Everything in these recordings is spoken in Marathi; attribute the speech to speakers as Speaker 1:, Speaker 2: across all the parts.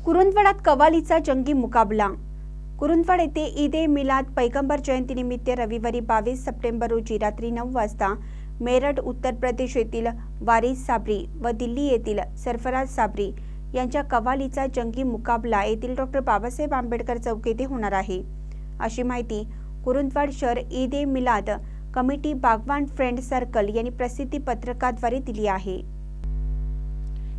Speaker 1: कुरुंदवाडात कव्वालीचा जंगी मुकाबला। कुरुंदवाड येथे ईद ए मिलाद पैगंबर जयंतीनिमित्त रविवारी 22 सप्टेंबर रोजी रात्री 9 वाजता मेरठ उत्तर प्रदेश येथील वारिस साबरी व दिल्ली येथील सरफराज साबरी यांच्या कव्वालीचा जंगी मुकाबला येथील डॉ. बाबासाहेब आंबेडकर चौक येथे होणार आहे, अशी माहिती कुरुंदवाड शहर ईद ए मिलाद कमिटी बागवान फ्रेंड सर्कल यांनी प्रसिद्धी पत्रकाद्वारे दिली आहे।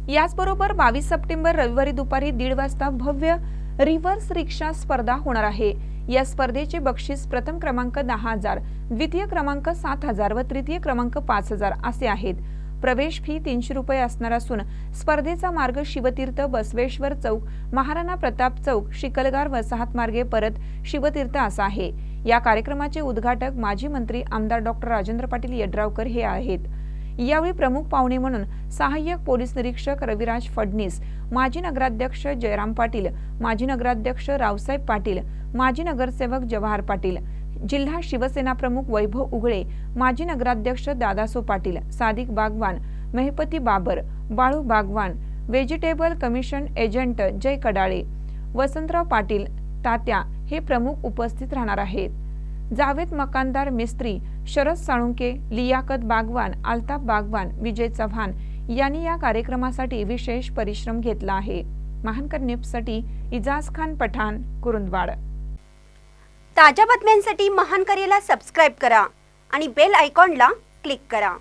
Speaker 2: याचबरोबर 22 सप्टेंबर रविवारी दुपारी 1:30 वाजता भव्य रिव्हर्स रिक्षा स्पर्धा होणार आहे। या स्पर्धेचे बक्षीस प्रथम क्रमांक 10,000, द्वितीय क्रमांक 7,000 व तृतीय क्रमांक 5,000 असे आहेत। प्रवेश फी 300 रुपये असणार असून स्पर्धेचा मार्ग शिवतीर्थ, बसवेश्वर चौक, महाराणा प्रताप चौक, शिकलगार वसाहत मार्गे परत शिवतीर्थ असा आहे। या कार्यक्रमाचे उद्घाटक माजी मंत्री आमदार डॉ. राजेंद्र पाटील यड्रावकर हे आहेत। यावेळी प्रमुख पाहुणे म्हणून सहाय्यक पोलीस निरीक्षक रविराज फडणीस, माजी नगराध्यक्ष जयराम पाटील, माजी नगराध्यक्ष रावसाहेब पाटील, माजी नगरसेवक जवाहर पाटील, जिल्हा शिवसेना प्रमुख वैभव उगळे, माजी नगराध्यक्ष Dadaso Patil, Sadiq Bagwan, Mehpati Babar, Balu Bagwan, vegetable commission agent Jay Kadale, Vasantrao Patil, Tatya हे प्रमुख उपस्थित राहणार आहेत। जावेद मकानदार मिस्त्री, शरद साळुंके, लियाकत बागवान, अल्ताफ बागवान, विजय चव्हाण यांनी या कार्यक्रमासाठी विशेष परिश्रम घेतला आहे। महानकर न्यूजसाठी इजाज खान पठाण, कुरुंदवाड।
Speaker 1: ताज्या बातम्यांसाठी महानकरेला सबस्क्राइब करा आणि बेल आयकॉनला क्लिक करा।